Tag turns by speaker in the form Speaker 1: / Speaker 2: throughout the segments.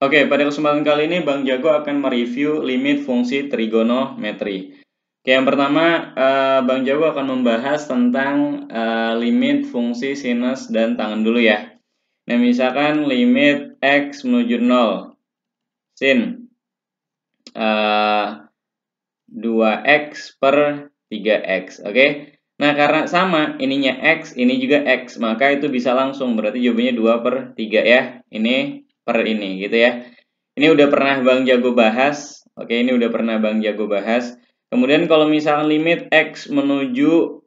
Speaker 1: Oke, pada kesempatan kali ini Bang Jago akan mereview limit fungsi trigonometri. Oke, yang pertama Bang Jago akan membahas tentang limit fungsi sinus dan tangen dulu ya. Nah, misalkan limit X menuju 0, sin 2X per 3X, oke? Nah, karena sama, ininya X, ini juga X, maka itu bisa langsung, berarti jawabannya 2 per 3 ya. Ini per ini, gitu ya. Ini udah pernah Bang Jago bahas. Oke, ini udah pernah Bang Jago bahas. Kemudian kalau misalkan limit X menuju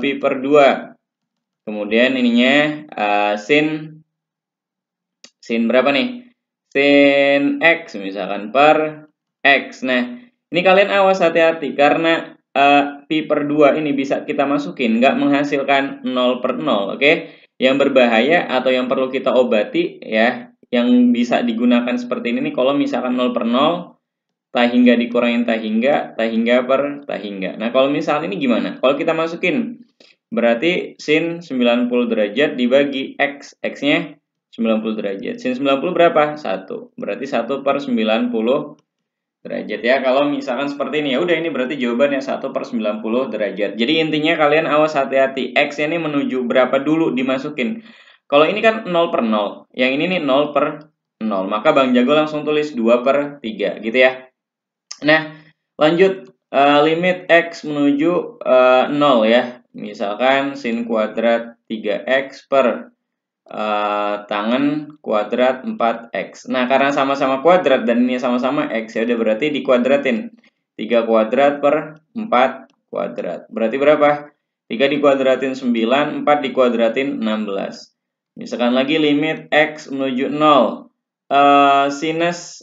Speaker 1: pi per 2. Kemudian ininya sin berapa nih? Sin X misalkan per X. Nah, ini kalian awas hati-hati karena pi per 2 ini bisa kita masukin, nggak menghasilkan 0 per 0, oke? Yang berbahaya atau yang perlu kita obati ya, yang bisa digunakan seperti ini nih, kalau misalkan 0 per 0, tak hingga dikurangin tak hingga per tak hingga. Nah, kalau misalkan ini gimana? Kalau kita masukin, berarti sin 90 derajat dibagi X. X-nya 90 derajat. Sin 90 berapa? 1. Berarti 1 per 90 derajat ya. Kalau misalkan seperti ini, ya udah, ini berarti jawabannya 1 per 90 derajat. Jadi intinya kalian awas hati-hati. X ini menuju berapa dulu dimasukin. Kalau ini kan 0 per 0. Yang ini nih 0 per 0. Maka Bang Jago langsung tulis 2 per 3 gitu ya. Nah, lanjut limit X menuju 0 ya. Misalkan sin kuadrat 3X per tangen kuadrat 4X. Nah, karena sama-sama kuadrat dan ini sama-sama X, ya udah berarti dikuadratin. 3 kuadrat per 4 kuadrat. Berarti berapa? 3 dikuadratin 9, 4 dikuadratin 16. Misalkan lagi limit X menuju 0. Sinus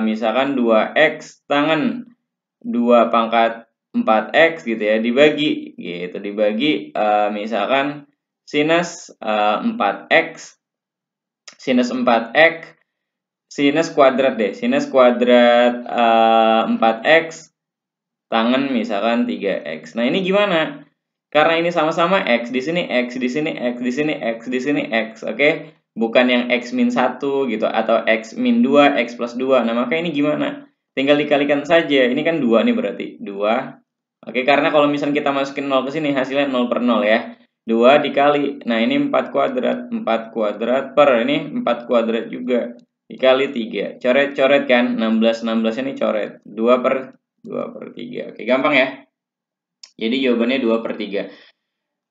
Speaker 1: misalkan 2X tangen 2 pangkat 4X gitu ya, dibagi gitu, dibagi misalkan sinus 4X, sinus 4X, sinus kuadrat deh, sinus kuadrat 4X, tangen misalkan 3X. Nah, ini gimana? Karena ini sama-sama X, di sini X, di sini X, di sini X, di sini X, oke? Bukan yang X min 1 gitu, atau X min 2, X plus 2. Nah, maka ini gimana? Tinggal dikalikan saja. Ini kan 2 nih berarti. 2. Oke, karena kalau misalnya kita masukin 0 ke sini, hasilnya 0 per 0 ya. 2 dikali. Nah, ini 4 kuadrat. 4 kuadrat per, ini 4 kuadrat juga. Dikali 3. Coret-coret kan? 16 ini coret. 2 per 3. Oke, gampang ya. Jadi jawabannya 2 per 3.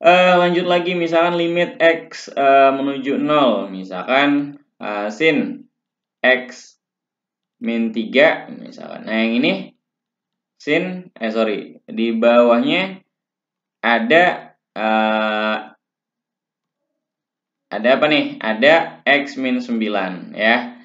Speaker 1: Lanjut lagi, misalkan limit X menuju 0. Misalkan sin X min 3. Misalkan. Nah, yang ini sin, di bawahnya ada apa nih? Ada X min 9 ya.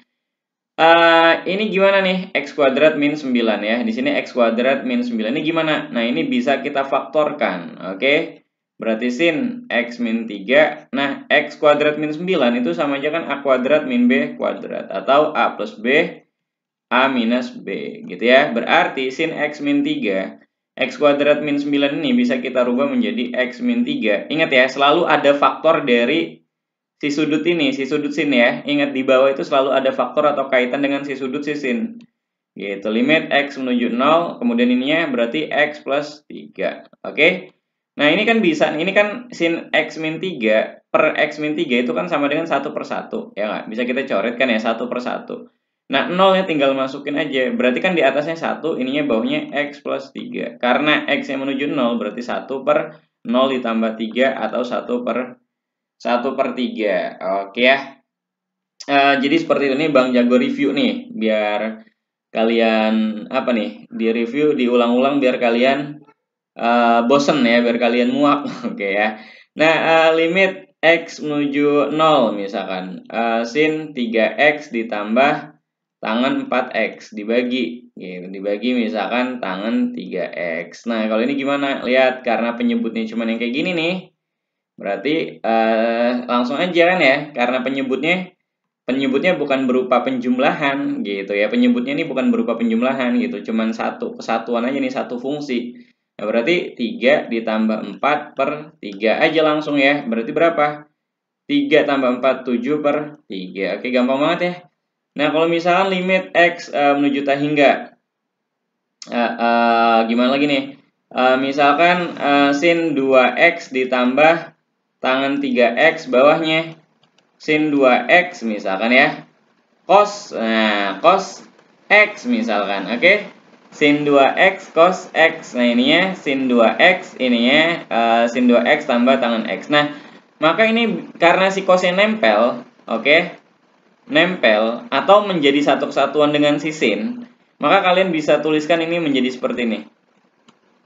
Speaker 1: Ini gimana nih? X kuadrat min 9 ya. Di sini X kuadrat min 9. Ini gimana? Nah, ini bisa kita faktorkan. Oke. Berarti sin X min 3. Nah, X kuadrat min 9 itu sama aja kan A kuadrat min B kuadrat. Atau A plus B, A minus B. Gitu ya. Berarti sin X min 3, X kuadrat min 9 ini bisa kita rubah menjadi X min 3. Ingat ya, selalu ada faktor dari si sudut ini, si sudut sin ya. Ingat, di bawah itu selalu ada faktor atau kaitan dengan si sudut si sin. Gitu, limit X menuju 0, kemudian ininya berarti X plus 3. Oke. Nah, ini kan bisa, ini kan sin X min 3 per X min 3 itu kan sama dengan 1 per 1. Ya nggak? Bisa kita coret kan ya, 1 per 1. Nah, 0-nya tinggal masukin aja. Berarti kan di atasnya 1, ininya bawahnya X plus 3. Karena X yang menuju 0 berarti 1 per 0 ditambah 3 atau 1 per 3. Oke ya. Jadi seperti ini Bang Jago review nih, biar kalian apa nih, di review diulang-ulang biar kalian bosen ya, biar kalian muak. Oke ya. Nah, limit X menuju 0 misalkan sin 3X ditambah tangen 4X dibagi gitu, dibagi misalkan tangen 3X. Nah, kalau ini gimana? Lihat, karena penyebutnya cuma yang kayak gini nih, berarti langsung aja kan ya, karena penyebutnya bukan berupa penjumlahan gitu ya. Penyebutnya ini bukan berupa penjumlahan gitu, cuman satu kesatuan aja nih, satu fungsi. Nah, berarti 3 ditambah 4 per 3 aja langsung ya. Berarti berapa? 3 tambah 4, 7 per 3. Oke, gampang banget ya. Nah, kalau misalkan limit X menuju tak hingga, gimana lagi nih? Misalkan sin 2X ditambah tangan 3X bawahnya sin 2X misalkan ya. Cos, nah cos X misalkan, oke? Sin 2X cos X. Nah, ininya sin 2X, ininya sin 2X tambah tangan X. Nah, maka ini karena si cosnya nempel, oke? Nempel atau menjadi satu kesatuan dengan si sin, maka kalian bisa tuliskan ini menjadi seperti ini.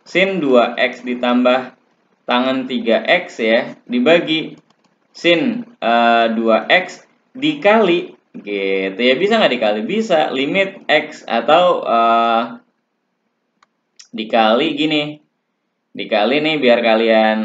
Speaker 1: Sin 2X ditambah tangan 3X ya, dibagi sin 2X dikali gitu ya. Bisa nggak dikali? Bisa. Limit X atau dikali gini. Dikali nih biar kalian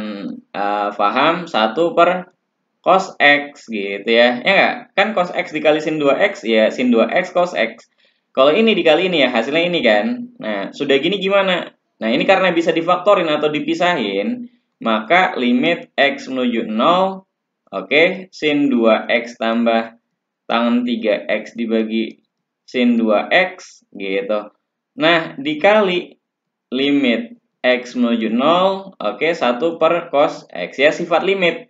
Speaker 1: paham, 1 per cos X gitu ya. Ya nggak? Kan cos X dikali sin 2X ya sin 2X cos X. Kalau ini dikali ini ya hasilnya ini kan. Nah, sudah gini gimana? Nah, ini karena bisa difaktorin atau dipisahin, maka limit X menuju 0, oke, sin 2X tambah tangan 3X dibagi sin 2X gitu. Nah, dikali limit X menuju 0, oke, 1 per cos X ya, sifat limit.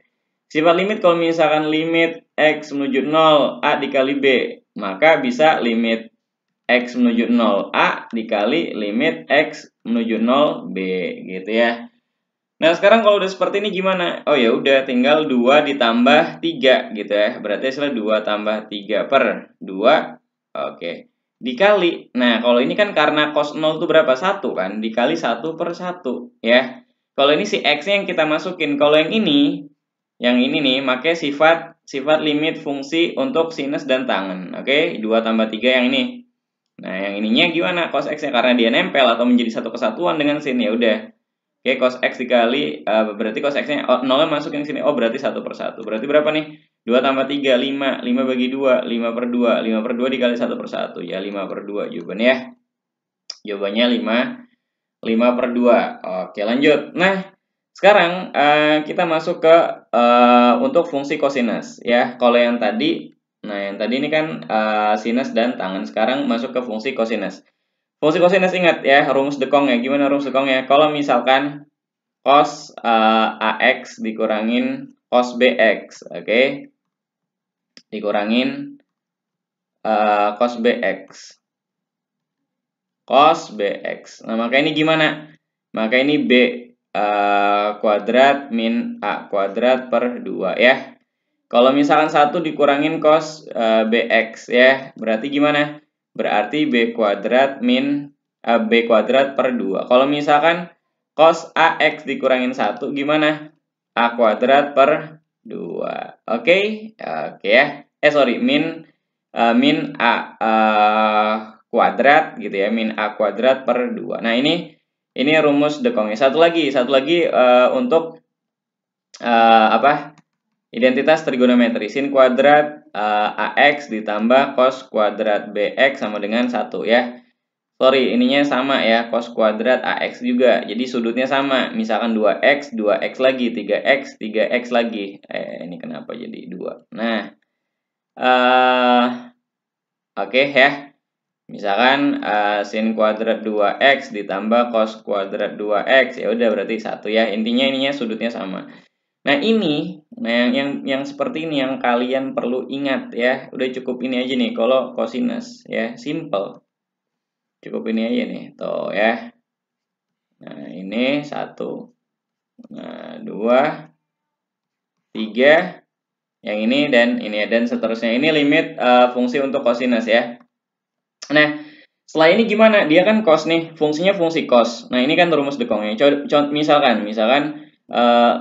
Speaker 1: Sifat limit kalau misalkan limit X menuju 0 A dikali B, maka bisa limit X menuju 0 A dikali limit X menuju 0 B gitu ya. Nah, sekarang kalau udah seperti ini gimana? Oh ya udah, tinggal 2 ditambah 3 gitu ya. Berarti hasilnya 2 tambah 3 per 2. Oke. Dikali. Nah, kalau ini kan karena cos 0 itu berapa? 1 kan? Dikali 1 per 1 ya. Kalau ini si X-nya yang kita masukin. Kalau yang ini nih, pakai sifat limit fungsi untuk sinus dan tangen. Oke, 2 tambah 3 yang ini. Nah, yang ininya gimana? Cos X-nya karena dia nempel atau menjadi satu kesatuan dengan sin, ya udah. Oke, cos X dikali, berarti cos X-nya, 0-nya masuk yang sini. Oh, berarti 1 per 1. Berarti berapa nih? 2 tambah 3, 5. 5 bagi 2, 5 per 2. 5 per 2 dikali 1 per 1. Ya, 5 per 2 jawabannya ya. Jawabannya 5 per 2. Oke, lanjut. Nah, sekarang kita masuk ke untuk fungsi kosinus. Ya, kalau yang tadi, yang tadi ini kan sinus dan tangen. Sekarang masuk ke fungsi kosinus. Fungsi kosinus ingat ya, rumus dekongnya. Gimana rumus dekongnya? Kalau misalkan cos AX dikurangin cos BX, oke? Dikurangin cos BX. Cos BX. Nah, maka ini gimana? Maka ini B kuadrat min A kuadrat per 2 ya. Kalau misalkan 1 dikurangin cos BX ya, berarti gimana? Berarti B kuadrat min B kuadrat per 2. Kalau misalkan cos AX dikurangin 1 gimana? A kuadrat per 2. Oke? Oke ya. Min A kuadrat gitu ya. Min A kuadrat per 2. Nah, ini rumus dekongnya. Satu lagi untuk identitas trigonometri. Sin kuadrat AX ditambah cos kuadrat BX sama dengan 1 ya. Sorry, ininya sama ya, cos kuadrat AX juga. Jadi sudutnya sama. Misalkan 2X, 2X lagi, 3X, 3X lagi. Ini kenapa jadi 2? Nah, oke ya. Misalkan sin kuadrat 2X ditambah cos kuadrat 2X, ya udah berarti 1 ya. Intinya ininya sudutnya sama. Nah, yang seperti ini yang kalian perlu ingat ya. Udah cukup ini aja nih kalau kosinus ya, simple. Cukup ini aja nih, tuh ya. Nah, ini 1. Nah, 2, 3, yang ini dan ini dan seterusnya. Ini limit fungsi untuk kosinus ya. Nah, setelah ini gimana? Dia kan cos nih, fungsinya fungsi cos. Nah, ini kan rumus dekongnya. Misalkan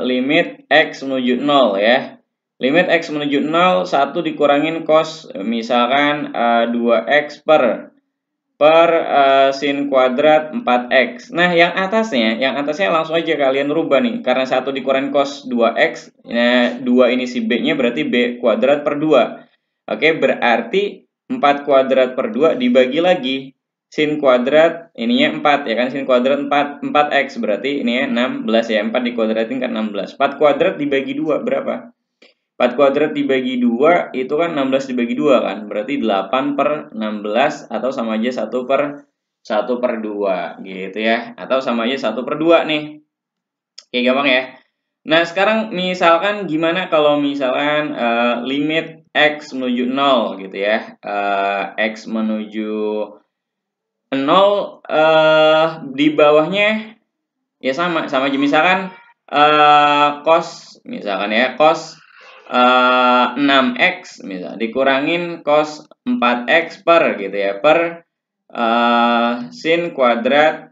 Speaker 1: limit X menuju 0 ya. Limit X menuju 0, 1 dikurangin cos, misalkan 2X per sin kuadrat 4X. Nah, yang atasnya langsung aja kalian rubah nih. Karena 1 dikurangin cos 2X, nah 2 ini si B-nya berarti B kuadrat per 2. Oke, berarti 4 kuadrat per 2 dibagi lagi sin kuadrat, ininya 4 ya kan, sin kuadrat 4X berarti ini ya 16 ya, 4 dikuadratin kan 16. 4 kuadrat dibagi 2 berapa? 4 kuadrat dibagi 2 itu kan 16 dibagi 2 kan. Berarti 8/16 atau sama aja 1/2 gitu ya. Atau sama aja 1/2 nih. Oke, gampang ya. Nah, sekarang misalkan gimana kalau misalkan limit X menuju 0 gitu ya. X menuju 0 di bawahnya ya sama aja. Misalkan cos misalkan ya, cos 6x misal dikurangin cos 4x per gitu ya, per sin kuadrat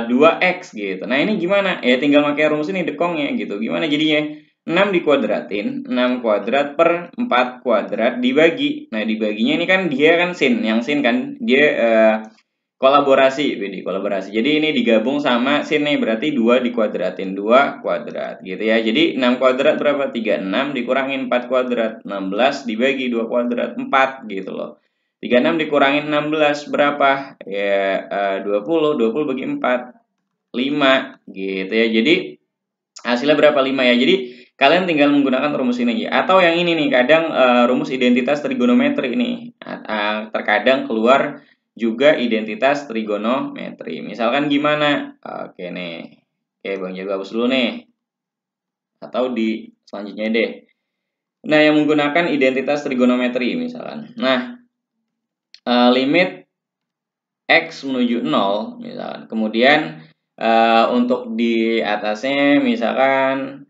Speaker 1: 2x gitu. Nah, ini gimana? Ya tinggal pakai rumus ini dekongnya gitu. Gimana jadinya? 6 dikuadratin, 6 kuadrat per 4 kuadrat dibagi. Nah, dibaginya ini kan dia kan sin, yang sin kan dia kolaborasi, kolaborasi. Jadi ini digabung sama sin nih, berarti 2 dikuadratin, 2 kuadrat gitu ya. Jadi 6 kuadrat berapa? 36 dikurangin 4 kuadrat, 16 dibagi 2 kuadrat, 4 gitu loh. 36 dikurangin 16 berapa? Ya 20 bagi 4, 5 gitu ya. Jadi hasilnya berapa? 5 ya. Jadi kalian tinggal menggunakan rumus ini ya. Atau yang ini nih, kadang rumus identitas trigonometri ini. Terkadang keluar juga identitas trigonometri. Misalkan gimana? Oke nih. Oke, Bang Jago hapus dulu nih. Atau di selanjutnya deh. Nah, yang menggunakan identitas trigonometri misalkan. Nah, limit X menuju 0 misalkan. Kemudian untuk di atasnya misalkan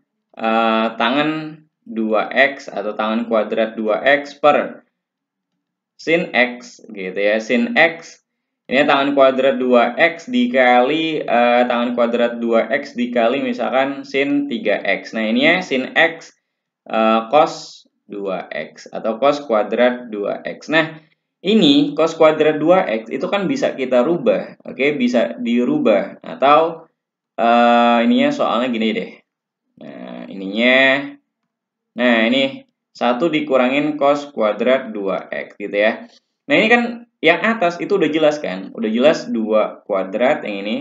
Speaker 1: tangan 2x atau tangan kuadrat 2x per sin x gitu ya. Sin x ini tangan kuadrat 2x dikali tangan kuadrat 2x dikali misalkan sin 3x. Nah, ini ya sin x cos 2x atau cos kuadrat 2x. Nah, ini cos kuadrat 2x itu kan bisa kita rubah. Oke, bisa dirubah atau ininya soalnya gini deh. Nah, ini 1 dikurangin cos kuadrat 2x gitu ya. Nah, ini kan yang atas itu udah jelas kan? Udah jelas 2 kuadrat yang ini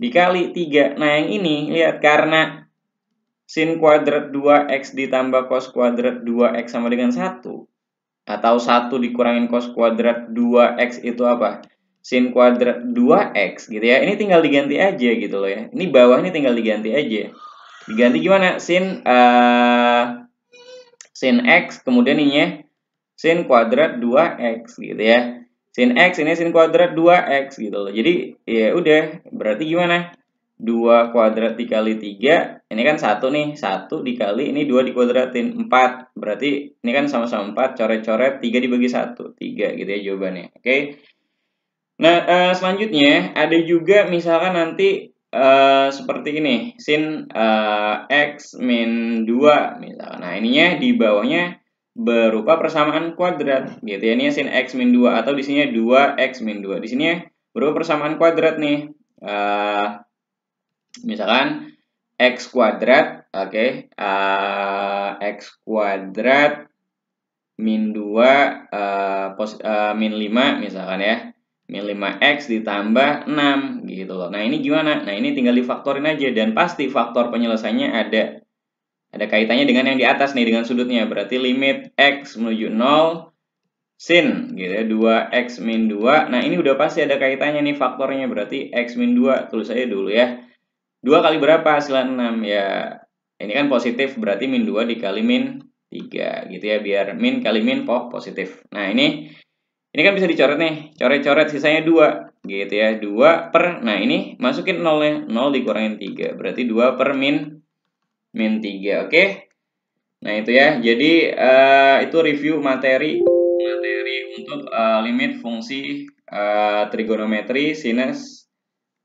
Speaker 1: dikali 3. Nah, yang ini lihat karena sin kuadrat 2x ditambah cos kuadrat 2x sama dengan 1. Atau 1 dikurangin cos kuadrat 2x itu apa? Sin kuadrat 2x gitu ya. Ini tinggal diganti aja gitu loh ya. Ini bawah ini tinggal diganti aja. Diganti gimana? Sin x, kemudian ininya sin kuadrat 2x gitu ya. Sin x ini sin kuadrat 2x gitu loh. Jadi ya udah, berarti gimana? 2 kuadrat dikali 3, ini kan 1 nih, 1 dikali ini 2 dikuadratin 4. Berarti ini kan sama-sama 4, coret-coret 3 dibagi 1, 3 gitu ya jawabannya. Oke. Nah, selanjutnya ada juga misalkan nanti seperti ini, sin x min 2 misalkan. Nah, ininya di bawahnya berupa persamaan kuadrat gitu ya. Ini sin x min 2 atau di sini 2x min 2. Di sini berupa persamaan kuadrat nih. Misalkan x kuadrat, oke, x kuadrat min 2 min 5 misalkan ya. Min 5x ditambah 6 gitu loh. Nah, ini gimana? Nah, ini tinggal difaktorin aja dan pasti faktor penyelesaiannya ada kaitannya dengan yang di atas nih, dengan sudutnya. Berarti limit x menuju 0 sin gitu ya, 2x min 2. Nah, ini udah pasti ada kaitannya nih faktornya. Berarti x min 2 tulis aja dulu ya. 2 kali berapa hasilnya 6 ya. Ini kan positif, berarti min 2 dikali min 3 gitu ya, biar min kali min positif. Nah, ini kan bisa dicoret nih, coret-coret sisanya 2 gitu ya, 2 per, nah ini masukin 0 ya, 0 dikurangin 3, berarti 2 per min 3, oke? Nah, itu ya, jadi itu review materi untuk limit fungsi trigonometri, sinus,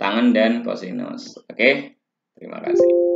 Speaker 1: tangen, dan kosinus, oke? Terima kasih.